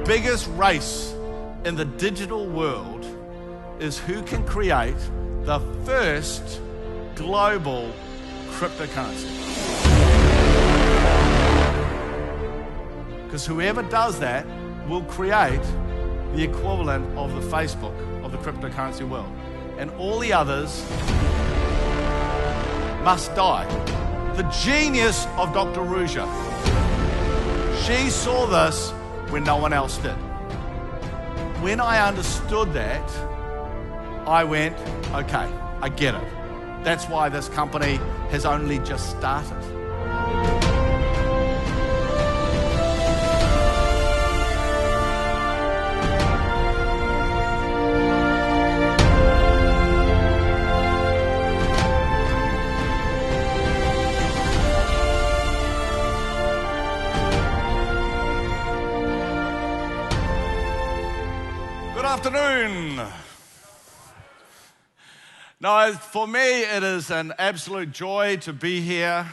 biggest race in the digital world is who can create the first global cryptocurrency. Because whoever does that will create the equivalent of the Facebook of the cryptocurrency world. And all the others must die. The genius of Dr. Ruja. She saw this when no one else did. When I understood that, I went, okay, I get it. That's why this company has only just started. Good afternoon. No, for me, it is an absolute joy to be here.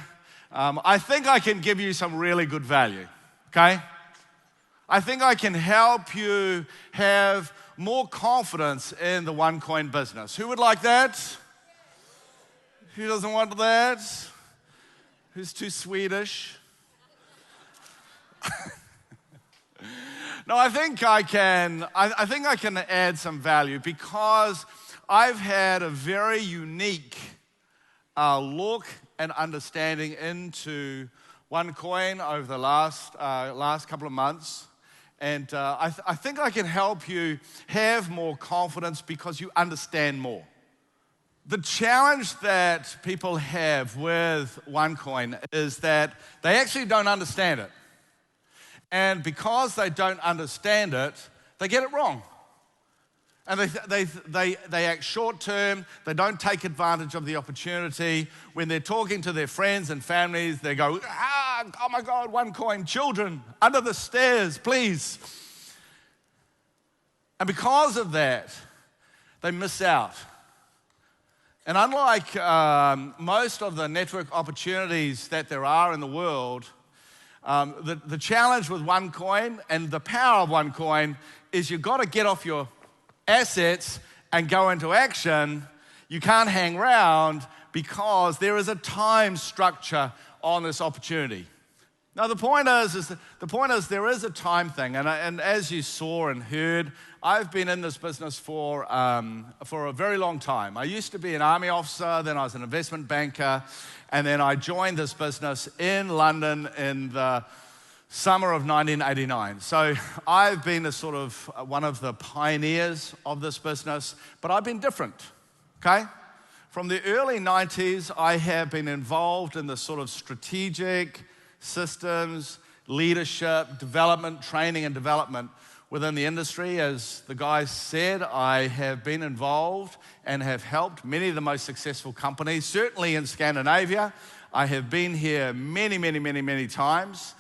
I think I can give you some really good value, okay? I think I can help you have more confidence in the Onecoin business. Who would like that? Who doesn't want that? Who's too Swedish? No, I think I can add some value because I've had a very unique look and understanding into Onecoin over the last couple of months. And I think I can help you have more confidence because you understand more. The challenge that people have with Onecoin is that they actually don't understand it. And because they don't understand it, they get it wrong. And they act short-term. They don't take advantage of the opportunity. When they're talking to their friends and families, they go, oh my God, Onecoin, children, under the stairs, please. And because of that, they miss out. And unlike most of the network opportunities that there are in the world, the challenge with Onecoin and the power of Onecoin is you've got to get off your assets and go into action. You can't hang around because there is a time structure on this opportunity. Now the point is there is a time thing, and as you saw and heard, I've been in this business for a very long time. I used to be an army officer, then I was an investment banker, and then I joined this business in London in the summer of 1989. So I've been a sort of one of the pioneers of this business, but I've been different, okay? From the early 90s, I have been involved in the sort of strategic systems, leadership, development, training and development within the industry. As the guys said, I have been involved and have helped many of the most successful companies, certainly in Scandinavia. I have been here many times.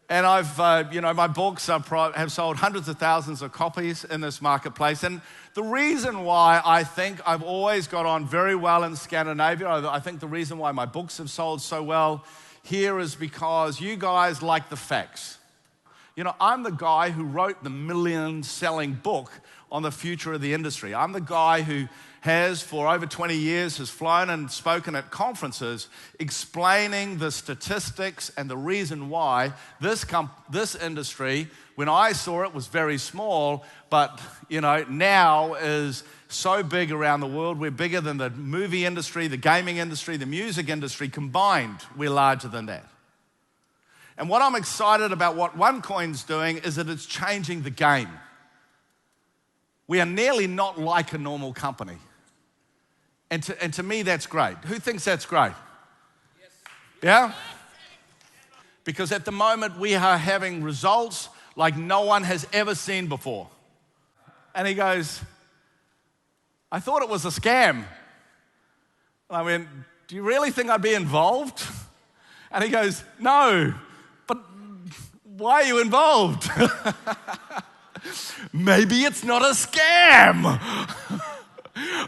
And I've, my books have sold hundreds of thousands of copies in this marketplace. And the reason why I think I've always got on very well in Scandinavia, I think the reason why my books have sold so well here is because you guys like the facts. You know, I'm the guy who wrote the million-selling book on the future of the industry. I'm the guy who has, for over 20 years, has flown and spoken at conferences explaining the statistics and the reason why this industry, when I saw it, was very small, but, now is so big around the world. We're bigger than the movie industry, the gaming industry, the music industry combined. We're larger than that. And what I'm excited about what Onecoin's doing is that it's changing the game. We are nearly not like a normal company. And to me, that's great. Who thinks that's great? Yes. Yeah? Because at the moment, we are having results like no one has ever seen before. And he goes, I thought it was a scam. I went, do you really think I'd be involved? And he goes, no, but why are you involved? Maybe it's not a scam.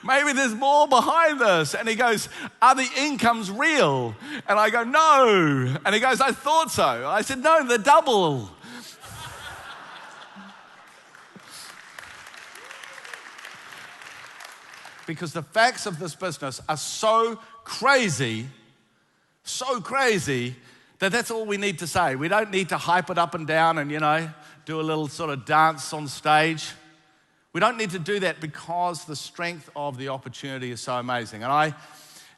Maybe there's more behind this. And he goes, are the incomes real? And I go, no. And he goes, I thought so. I said, no, they're double. because the facts of this business are so crazy, that that's all we need to say. We don't need to hype it up and down and, do a little sort of dance on stage. We don't need to do that because the strength of the opportunity is so amazing.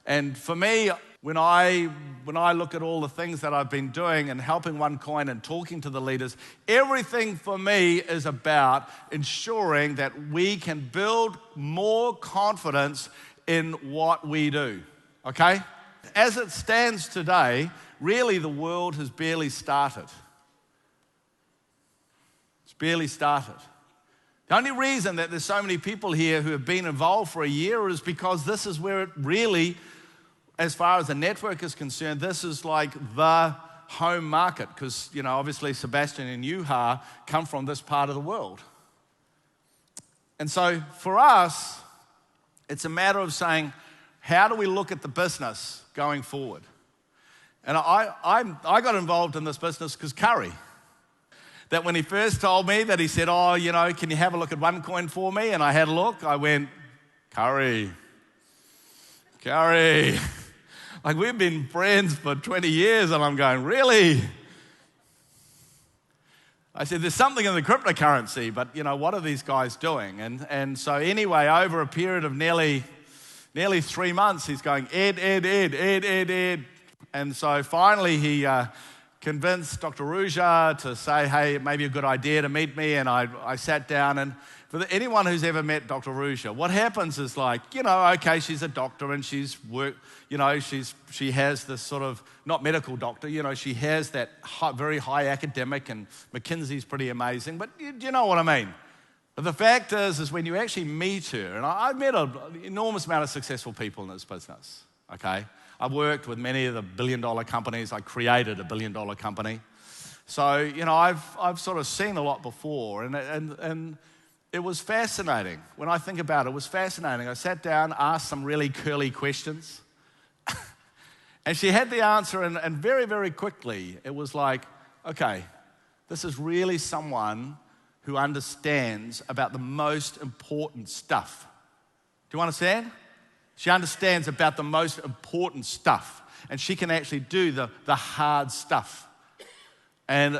And for me, when I look at all the things that I've been doing and helping Onecoin and talking to the leaders, everything for me is about ensuring that we can build more confidence in what we do, okay? As it stands today, really the world has barely started. It's barely started. The only reason that there's so many people here who have been involved for a year is because this is where it really, as far as the network is concerned, this is like the home market because, obviously Sebastian and Yuha come from this part of the world. And so for us, it's a matter of saying, how do we look at the business going forward? And I got involved in this business because Curry, that when he first told me that he said, can you have a look at Onecoin for me? And I had a look, I went, Curry. Like we've been friends for 20 years and I'm going, really? I said, there's something in the cryptocurrency, but what are these guys doing? And so anyway, over a period of nearly 3 months, he's going, Ed. And so finally he convinced Dr. Ruja to say, hey, it may be a good idea to meet me. And I sat down, and for anyone who's ever met Dr. Ruja, what happens is like, okay, she's a doctor and she's worked, she has this sort of, not medical doctor, she has that very high academic, and McKinsey's pretty amazing, but you know what I mean. But the fact is when you actually meet her, and I've met an enormous amount of successful people in this business, okay? I've worked with many of the billion-dollar companies. I created a billion-dollar company. So, I've sort of seen a lot before, and it was fascinating. When I think about it, it was fascinating. I sat down, asked some really curly questions, and she had the answer, and very, very quickly, it was like, okay, this is really someone who understands about the most important stuff. Do you understand? She understands about the most important stuff, and she can actually do the hard stuff. And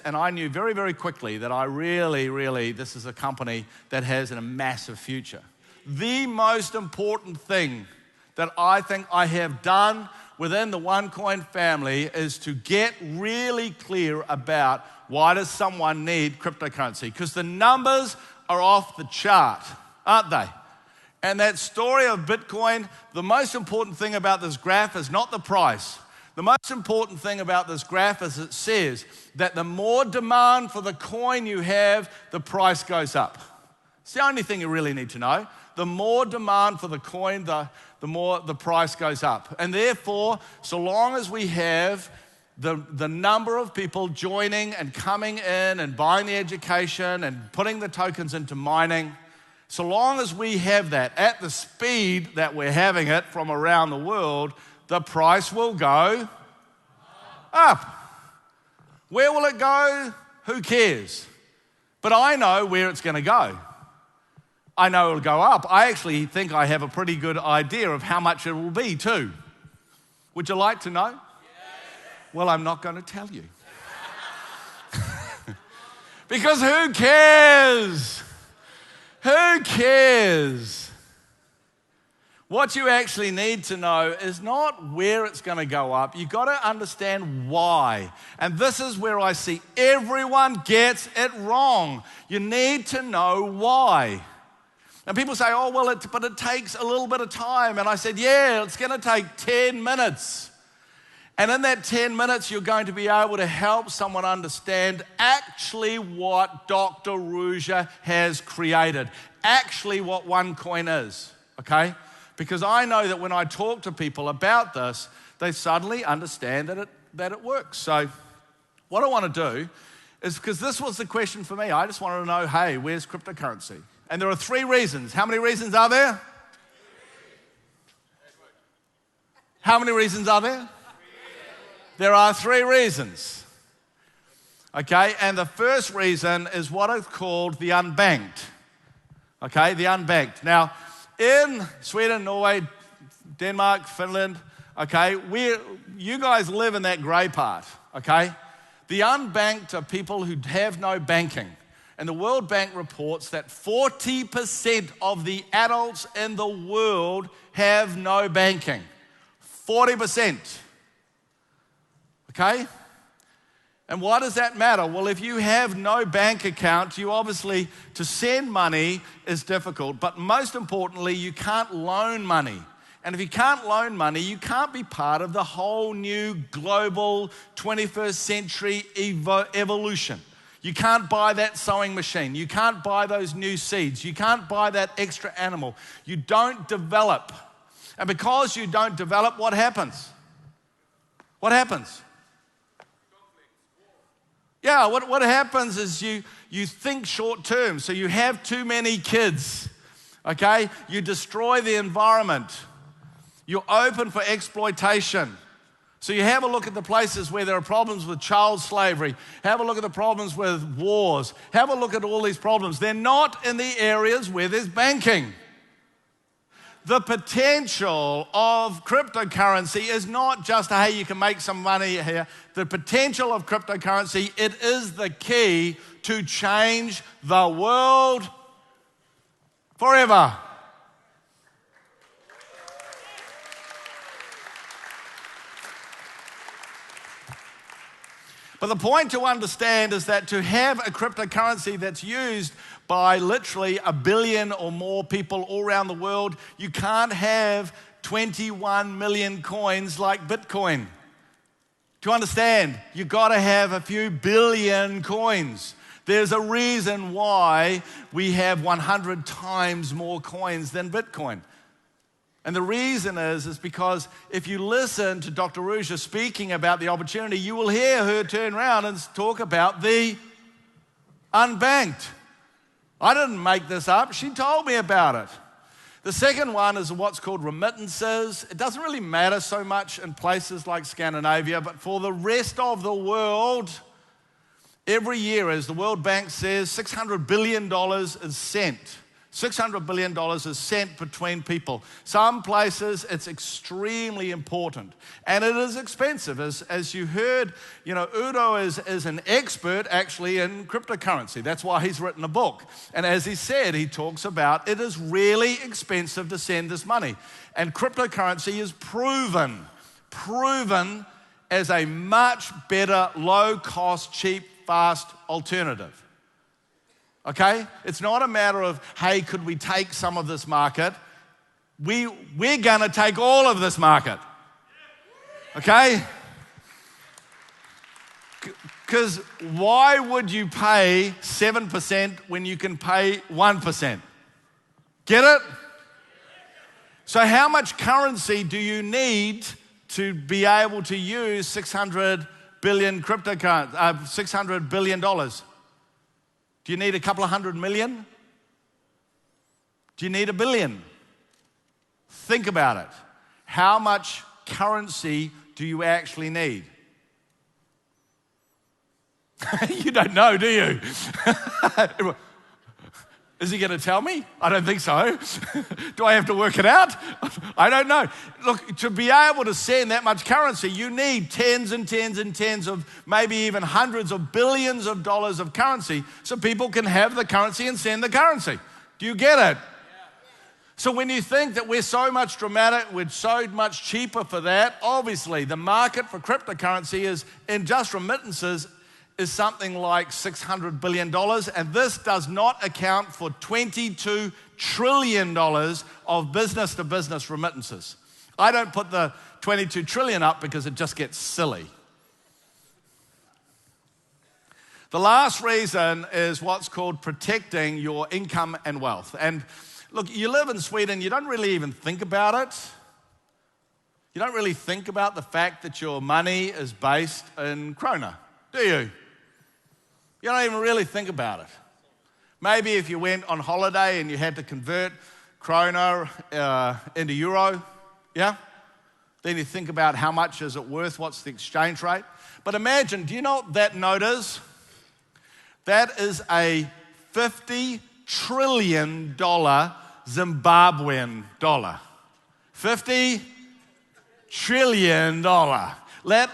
I knew very, very quickly that I really, this is a company that has a massive future. The most important thing that I think I have done within the Onecoin family is to get really clear about why does someone need cryptocurrency? Because the numbers are off the chart, aren't they? And that story of Bitcoin, the most important thing about this graph is not the price. The most important thing about this graph is it says that the more demand for the coin you have, the price goes up. It's the only thing you really need to know. The more demand for the coin, the more the price goes up. And therefore, so long as we have the number of people joining and coming in and buying the education and putting the tokens into mining, so long as we have that at the speed that we're having it from around the world, the price will go up. Where will it go? Who cares? But I know where it's going to go. I know it'll go up. I actually think I have a pretty good idea of how much it will be too. Would you like to know? Yes. Well, I'm not going to tell you. Because who cares? Who cares? What you actually need to know is not where it's going to go up. You've got to understand why. And this is where I see everyone gets it wrong. You need to know why. And people say, oh, well, but it takes a little bit of time. And I said, yeah, it's going to take 10 minutes. And in that 10 minutes, you're going to be able to help someone understand actually what Dr. Ruja has created, actually what Onecoin is, okay? Because I know that when I talk to people about this, they suddenly understand that it works. So what I want to do is, because this was the question for me, I just wanted to know, hey, where's cryptocurrency? And there are 3 reasons. How many reasons are there? How many reasons are there? There are 3 reasons. Okay, and the first reason is what is called the unbanked. Okay, the unbanked. Now, in Sweden, Norway, Denmark, Finland, okay, you guys live in that grey part, okay? The unbanked are people who have no banking. And the World Bank reports that 40% of the adults in the world have no banking. 40%. Okay? And why does that matter? Well, if you have no bank account, you obviously, to send money is difficult. But most importantly, you can't loan money. And if you can't loan money, you can't be part of the whole new global 21st century evolution. You can't buy that sewing machine. You can't buy those new seeds. You can't buy that extra animal. You don't develop. And because you don't develop, what happens? What happens? Yeah, what happens is you think short term. So you have too many kids, okay? You destroy the environment. You're open for exploitation. So you have a look at the places where there are problems with child slavery. Have a look at the problems with wars. Have a look at all these problems. They're not in the areas where there's banking. The potential of cryptocurrency is not just, hey, you can make some money here. The potential of cryptocurrency, it is the key to change the world forever. But the point to understand is that to have a cryptocurrency that's used by literally 1 billion or more people all around the world, you can't have 21 million coins like Bitcoin. To understand, you've got to have a few billion coins. There's a reason why we have 100 times more coins than Bitcoin. And the reason is because if you listen to Dr. Ruja speaking about the opportunity, you will hear her turn around and talk about the unbanked. I didn't make this up. She told me about it. The second one is what's called remittances. It doesn't really matter so much in places like Scandinavia, but for the rest of the world, every year, as the World Bank says, $600 billion is sent. $600 billion is sent between people. Some places it's extremely important. And it is expensive. As you heard, Udo is an expert actually in cryptocurrency. That's why he's written a book. And as he said, he talks about it is really expensive to send this money. And cryptocurrency is proven as a much better, low-cost, cheap, fast alternative. Okay? It's not a matter of, hey, could we take some of this market? We're going to take all of this market. Okay? Because why would you pay 7% when you can pay 1%? Get it? So how much currency do you need to be able to use $600 billion cryptocurrency, $600 billion? Do you need a couple of 100 million? Do you need 1 billion? Think about it. How much currency do you actually need? You don't know, do you? Is he going to tell me? I don't think so. Do I have to work it out? I don't know. Look, to be able to send that much currency, you need tens and tens and tens of, maybe even hundreds of billions of dollars of currency so people can have the currency and send the currency. Do you get it? Yeah. So when you think that we're so much we're so much cheaper for that, obviously the market for cryptocurrency is, in just remittances, is something like $600 billion, and this does not account for $22 trillion of business-to-business remittances. I don't put the 22 trillion up because it just gets silly. The last reason is what's called protecting your income and wealth. And look, you live in Sweden, you don't really even think about it. You don't really think about the fact that your money is based in krona, do you? You don't even really think about it. Maybe if you went on holiday and you had to convert krona into euro, yeah? Then you think about how much is it worth, what's the exchange rate. But imagine, do you know what that note is? That is a $50 trillion Zimbabwean dollar. $50 trillion. That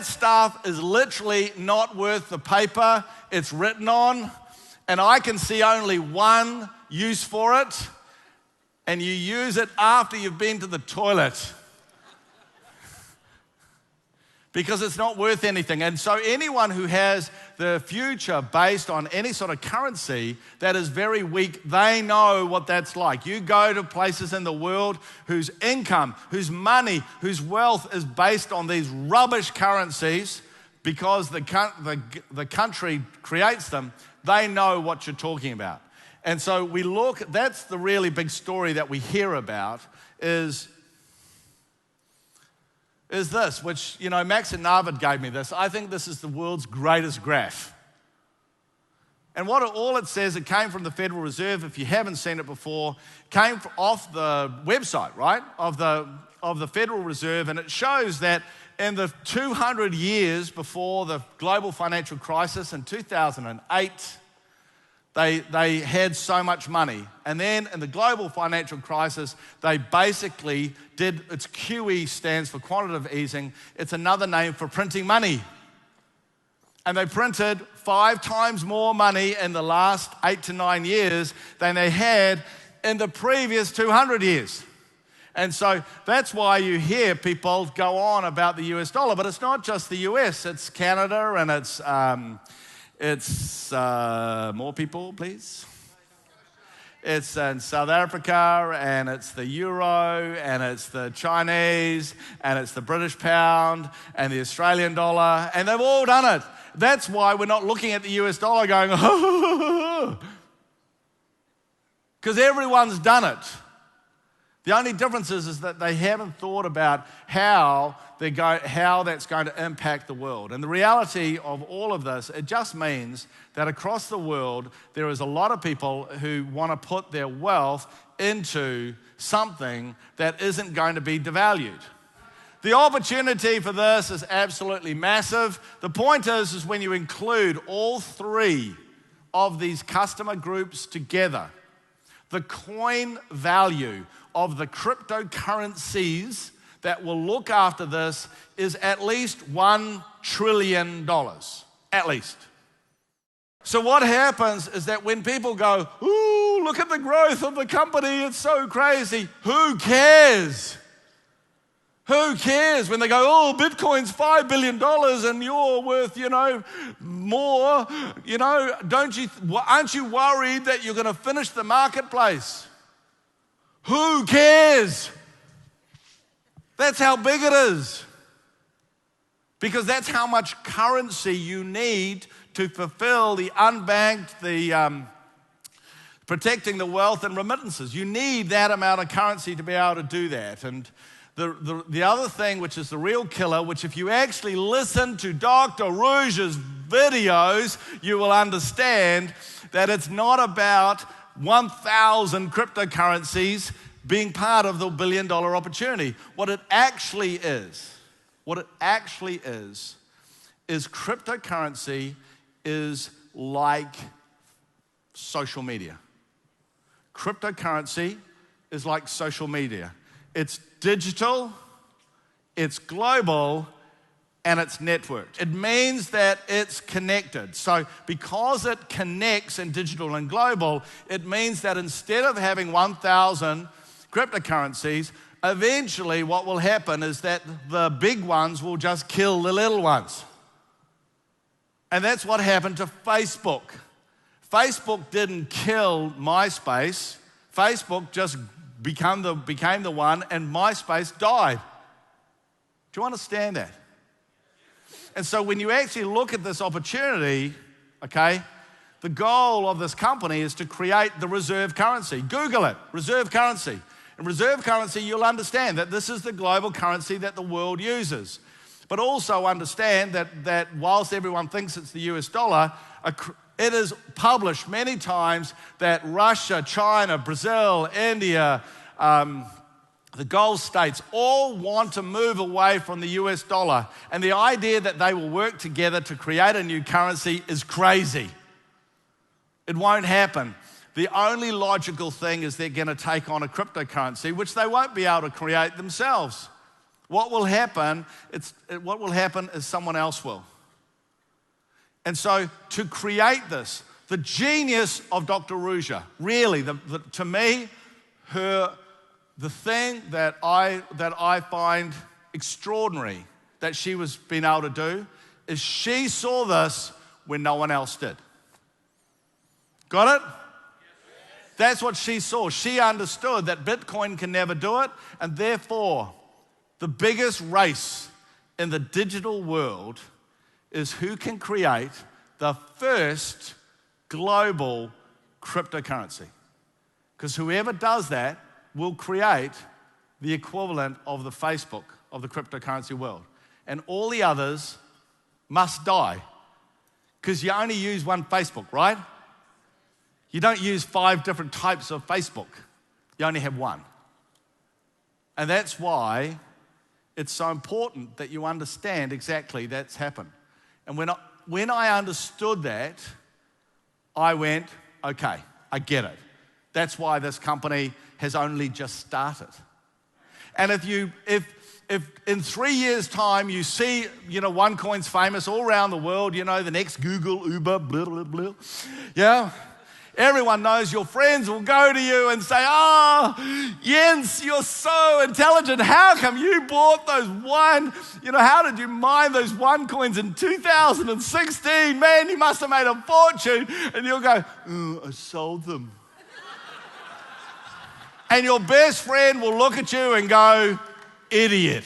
stuff is literally not worth the paper it's written on, and I can see only one use for it, and you use it after you've been to the toilet. Because it's not worth anything. And so anyone who has the future based on any sort of currency that is very weak, they know what that's like. You go to places in the world whose income, whose money, whose wealth is based on these rubbish currencies because the country creates them, they know what you're talking about. And so we look, that's the really big story that we hear about is this, which, Max and Narvid gave me this. I think this is the world's greatest graph. And all it says, it came from the Federal Reserve. If you haven't seen it before, came off the website, right, of the Federal Reserve, and it shows that in the 200 years before the global financial crisis in 2008, They had so much money. And then in the global financial crisis, they basically its QE stands for quantitative easing. It's another name for printing money. And they printed 5 times more money in the last 8 to 9 years than they had in the previous 200 years. And so that's why you hear people go on about the US dollar. But it's not just the US, it's Canada and it's more people, please. It's in South Africa, and it's the euro, and it's the Chinese, and it's the British pound, and the Australian dollar, and they've all done it. That's why we're not looking at the US dollar going, because everyone's done it. The only difference is that they haven't thought about how that's going to impact the world. And the reality of all of this, it just means that across the world, there is a lot of people who want to put their wealth into something that isn't going to be devalued. The opportunity for this is absolutely massive. The point is when you include all 3 of these customer groups together, the coin value of the cryptocurrencies that will look after this is at least $1 trillion, at least. So what happens is that when people go, ooh, look at the growth of the company, it's so crazy, who cares? Who cares when they go, oh, Bitcoin's $5 billion and you're worth, more, aren't you worried that you're going to finish the marketplace? Who cares? That's how big it is. Because that's how much currency you need to fulfill the unbanked, the protecting the wealth and remittances. You need that amount of currency to be able to do that. And the other thing, which is the real killer, which if you actually listen to Dr. Rouge's videos, you will understand that it's not about 1,000 cryptocurrencies being part of the $1 billion opportunity. What it actually is cryptocurrency is like social media. Cryptocurrency is like social media. It's digital, it's global, and it's networked. It means that it's connected. So because it connects in digital and global, it means that instead of having 1,000 cryptocurrencies, eventually what will happen is that the big ones will just kill the little ones. And that's what happened to Facebook. Facebook didn't kill MySpace. Facebook just became the one, and MySpace died. Do you understand that? And so when you actually look at this opportunity, okay, the goal of this company is to create the reserve currency. Google it, reserve currency. In reserve currency, you'll understand that this is the global currency that the world uses. But also understand that whilst everyone thinks it's the US dollar, it is published many times that Russia, China, Brazil, India, the Gulf states all want to move away from the US dollar. And the idea that they will work together to create a new currency is crazy. It won't happen. the only logical thing is they're going to take on a cryptocurrency, which they won't be able to create themselves. What will happen is someone else will. And so to create this, the genius of Dr. Ruja, really, to me, the thing that I find extraordinary that she was being able to do is she saw this when no one else did. Got it? That's what she saw. She understood that Bitcoin can never do it, and therefore, the biggest race in the digital world is who can create the first global cryptocurrency. Because whoever does that will create the equivalent of the Facebook of the cryptocurrency world. And all the others must die. Because you only use one Facebook, right? You don't use 5 different types of Facebook. You only have one. And that's why it's so important that you understand exactly that's happened. And when I understood that, I went, okay, I get it. That's why this company has only just started. And if in 3 years' time you see, Onecoin's famous all around the world, the next Google, Uber, blah, blah, blah, yeah? Everyone knows, your friends will go to you and say, oh, Jens, you're so intelligent. How come you bought those how did you mine those Onecoins in 2016? Man, you must have made a fortune. And you'll go, I sold them. And your best friend will look at you and go, idiot.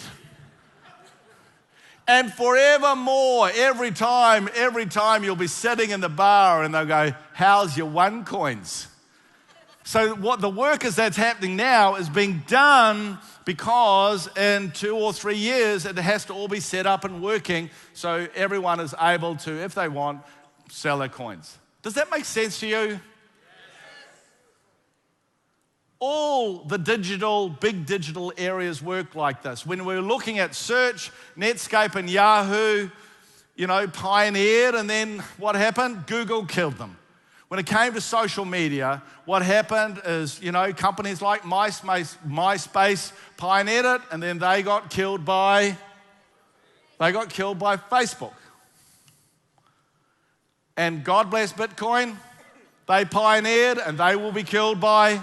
And forevermore, every time you'll be sitting in the bar and they'll go, how's your Onecoins? So what the work is that's happening now is being done because in 2 or 3 years, it has to all be set up and working so everyone is able to, if they want, sell their coins. Does that make sense to you? All the big digital areas work like this. When we're looking at search, Netscape and Yahoo, pioneered, and then what happened? Google killed them. When it came to social media, what happened is, companies like MySpace pioneered it, and then they got killed by Facebook. And God bless Bitcoin, they pioneered, and they will be killed by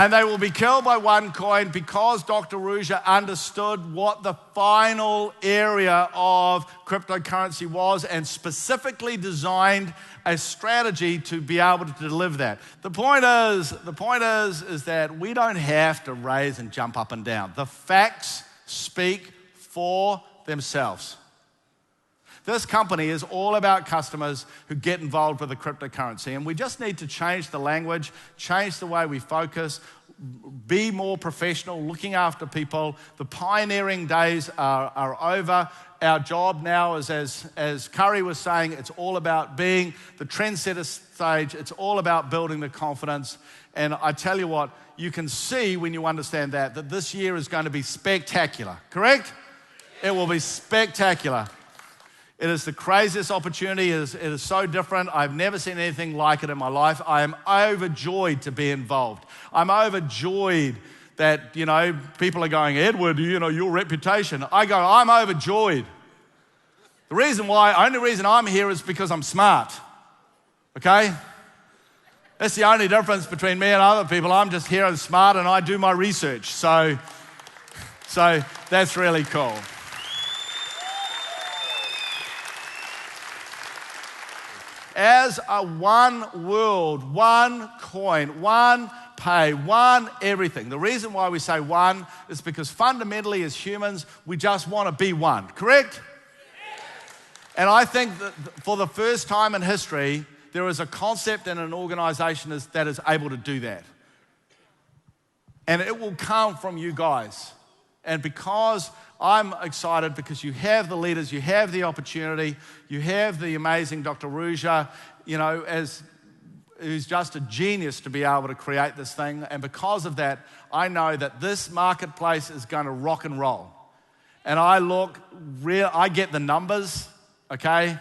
And they will be killed by Onecoin because Dr. Ruja understood what the final area of cryptocurrency was and specifically designed a strategy to be able to deliver that. The point is that we don't have to raise and jump up and down. The facts speak for themselves. This company is all about customers who get involved with the cryptocurrency, and we just need to change the language, change the way we focus, be more professional, looking after people. The pioneering days are over. Our job now is, as Curry was saying, it's all about being the trendsetter stage. It's all about building the confidence. And I tell you what, you can see when you understand that this year is going to be spectacular, correct? It will be spectacular. It is the craziest opportunity. It is so different. I've never seen anything like it in my life. I am overjoyed to be involved. I'm overjoyed that, people are going, Edward, your reputation. I go, I'm overjoyed. Only reason I'm here is because I'm smart, okay? That's the only difference between me and other people. I'm just here and smart and I do my research. So that's really cool. As a one world, one coin, one pay, one everything. The reason why we say one is because fundamentally as humans, we just want to be one, correct? Yes. And I think that for the first time in history, there is a concept in an organization that is able to do that. And it will come from you guys. And because I'm excited because you have the leaders, you have the opportunity, you have the amazing Dr. Ruja, who's just a genius to be able to create this thing. And because of that, I know that this marketplace is going to rock and roll. and I get the numbers, okay?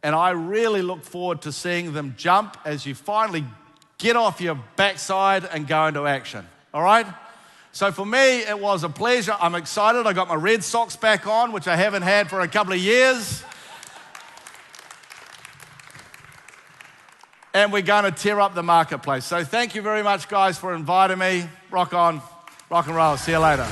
And I really look forward to seeing them jump as you finally get off your backside and go into action, all right? So for me, it was a pleasure. I'm excited. I got my red socks back on, which I haven't had for a couple of years. And we're going to tear up the marketplace. So thank you very much, guys, for inviting me. Rock on, rock and roll. See you later.